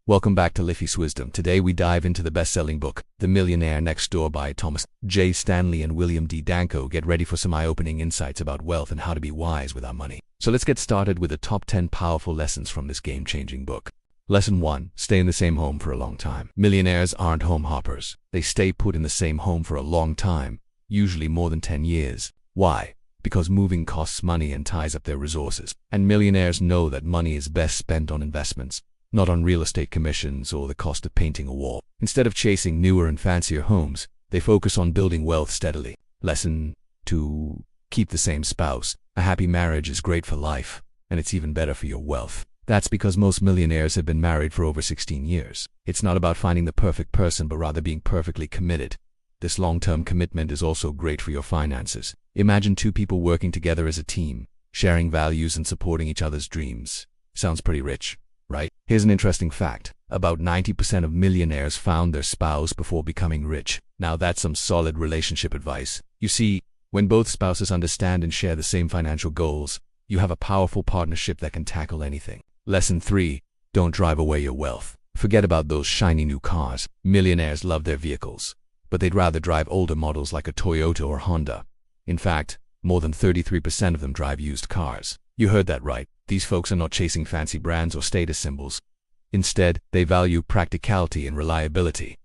Welcome back to Liffy's Wisdom. Today we dive into the best-selling book, The Millionaire Next Door by Thomas J. Stanley and William D. Danko. Get ready for some eye-opening insights about wealth and how to be wise with our money. So let's get started with the top 10 powerful lessons from this game-changing book. Lesson 1. Stay in the same home for a long time. Millionaires aren't home hoppers. They stay put in the same home for a long time, usually more than 10 years. Why? Because moving costs money and ties up their resources. And millionaires know that money is best spent on investments, not on real estate commissions or the cost of painting a wall. Instead of chasing newer and fancier homes, they focus on building wealth steadily. Lesson 2. Keep the same spouse. A happy marriage is great for life, and it's even better for your wealth. That's because most millionaires have been married for over 16 years. It's not about finding the perfect person, but rather being perfectly committed. This long-term commitment is also great for your finances. Imagine two people working together as a team, sharing values and supporting each other's dreams. Sounds pretty rich, right? Here's an interesting fact. About 90% of millionaires found their spouse before becoming rich. Now that's some solid relationship advice. You see, when both spouses understand and share the same financial goals, you have a powerful partnership that can tackle anything. Lesson 3. Don't drive away your wealth. Forget about those shiny new cars. Millionaires love their vehicles, but they'd rather drive older models like a Toyota or Honda. In fact, more than 33% of them drive used cars. You heard that right. These folks are not chasing fancy brands or status symbols. Instead, they value practicality and reliability.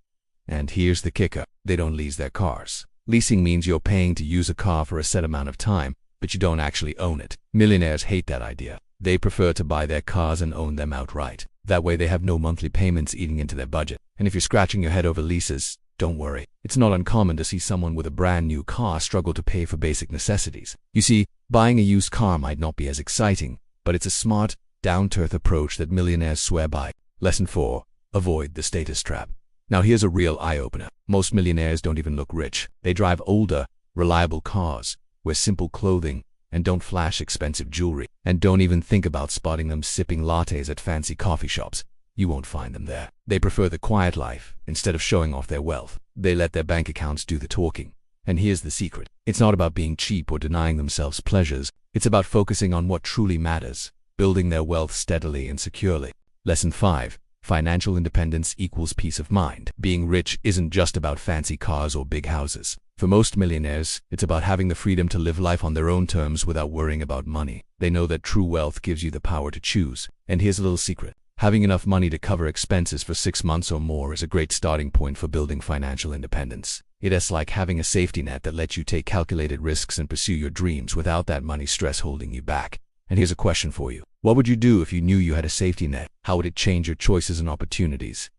And here's the kicker. They don't lease their cars. Leasing means you're paying to use a car for a set amount of time, but you don't actually own it. Millionaires hate that idea. They prefer to buy their cars and own them outright. That way they have no monthly payments eating into their budget. And if you're scratching your head over leases, don't worry. It's not uncommon to see someone with a brand new car struggle to pay for basic necessities. You see, buying a used car might not be as exciting, but it's a smart, down-to-earth approach that millionaires swear by. Lesson 4. Avoid the status trap. Now here's a real eye-opener. Most millionaires don't even look rich. They drive older, reliable cars, wear simple clothing, and don't flash expensive jewelry. And don't even think about spotting them sipping lattes at fancy coffee shops. You won't find them there. They prefer the quiet life. Instead of showing off their wealth, they let their bank accounts do the talking. And here's the secret. It's not about being cheap or denying themselves pleasures. It's about focusing on what truly matters, building their wealth steadily and securely. Lesson 5. Financial independence equals peace of mind. Being rich isn't just about fancy cars or big houses. For most millionaires, it's about having the freedom to live life on their own terms without worrying about money. They know that true wealth gives you the power to choose. And here's a little secret. Having enough money to cover expenses for 6 months or more is a great starting point for building financial independence. It's like having a safety net that lets you take calculated risks and pursue your dreams without that money stress holding you back. And here's a question for you. What would you do if you knew you had a safety net? How would it change your choices and opportunities?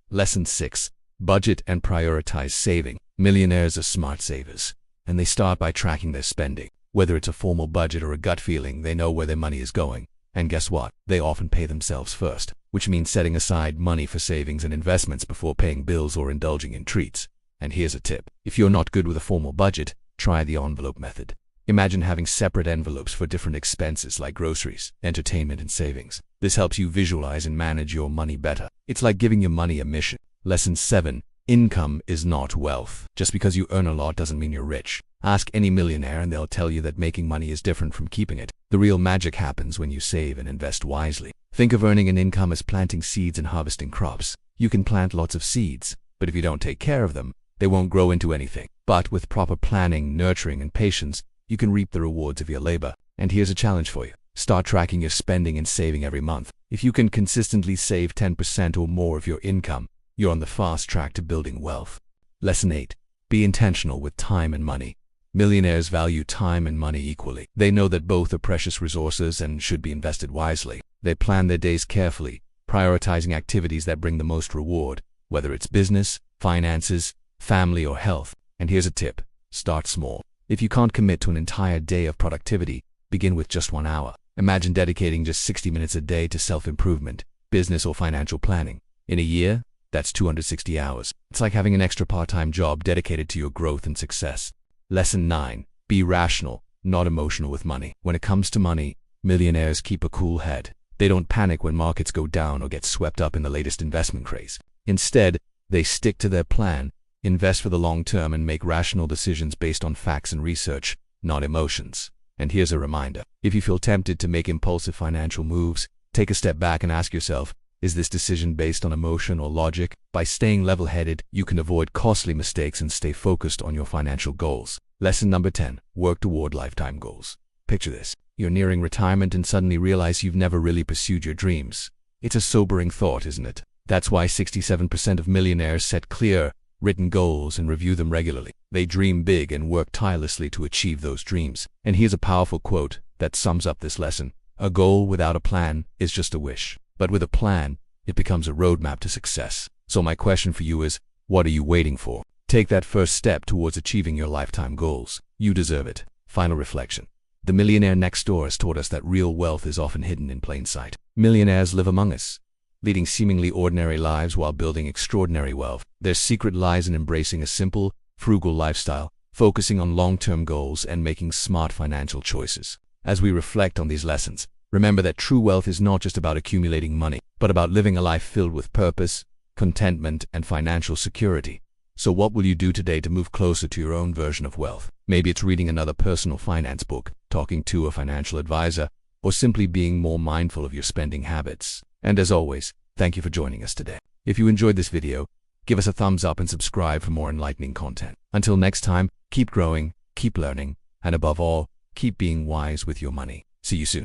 Lesson 6. Budget and prioritize saving. Millionaires are smart savers, and they start by tracking their spending. Whether it's a formal budget or a gut feeling, they know where their money is going. And guess what? They often pay themselves first, which means setting aside money for savings and investments before paying bills or indulging in treats. And here's a tip. If you're not good with a formal budget, try the envelope method. Imagine having separate envelopes for different expenses like groceries, entertainment, and savings. This helps you visualize and manage your money better. It's like giving your money a mission. Lesson 7. Income is not wealth. Just because you earn a lot doesn't mean you're rich. Ask any millionaire and they'll tell you that making money is different from keeping it. The real magic happens when you save and invest wisely. Think of earning an income as planting seeds and harvesting crops. You can plant lots of seeds, but if you don't take care of them, they won't grow into anything. But with proper planning, nurturing, and patience, you can reap the rewards of your labor. And here's a challenge for you. Start tracking your spending and saving every month. If you can consistently save 10% or more of your income, you're on the fast track to building wealth. Lesson 8. Be intentional with time and money. Millionaires value time and money equally. They know that both are precious resources and should be invested wisely. They plan their days carefully, prioritizing activities that bring the most reward, whether it's business, finances, family, or health. And here's a tip. Start small. If you can't commit to an entire day of productivity, begin with just 1 hour. Imagine dedicating just 60 minutes a day to self-improvement, business, or financial planning. In a year, that's 260 hours. It's like having an extra part-time job dedicated to your growth and success. Lesson 9. Be rational, not emotional with money. When it comes to money, millionaires keep a cool head. They don't panic when markets go down or get swept up in the latest investment craze. Instead, they stick to their plan, invest for the long term, and make rational decisions based on facts and research, not emotions. And here's a reminder. If you feel tempted to make impulsive financial moves, take a step back and ask yourself, Is this decision based on emotion or logic? By staying level-headed, you can avoid costly mistakes and stay focused on your financial goals. Lesson number 10. Work toward lifetime goals. Picture this. You're nearing retirement and suddenly realize you've never really pursued your dreams. It's a sobering thought, isn't it? That's why 67% of millionaires set clear, written goals and review them regularly. They dream big and work tirelessly to achieve those dreams. And here's a powerful quote that sums up this lesson. A goal without a plan is just a wish. But with a plan, it becomes a roadmap to success. So my question for you is, what are you waiting for? Take that first step towards achieving your lifetime goals. You deserve it. Final reflection. The Millionaire Next Door has taught us that real wealth is often hidden in plain sight. Millionaires live among us, leading seemingly ordinary lives while building extraordinary wealth. Their secret lies in embracing a simple, frugal lifestyle, focusing on long-term goals and making smart financial choices. As we reflect on these lessons, remember that true wealth is not just about accumulating money, but about living a life filled with purpose, contentment, and financial security. So what will you do today to move closer to your own version of wealth? Maybe it's reading another personal finance book, talking to a financial advisor, or simply being more mindful of your spending habits. And as always, thank you for joining us today. If you enjoyed this video, give us a thumbs up and subscribe for more enlightening content. Until next time, keep growing, keep learning, and above all, keep being wise with your money. See you soon.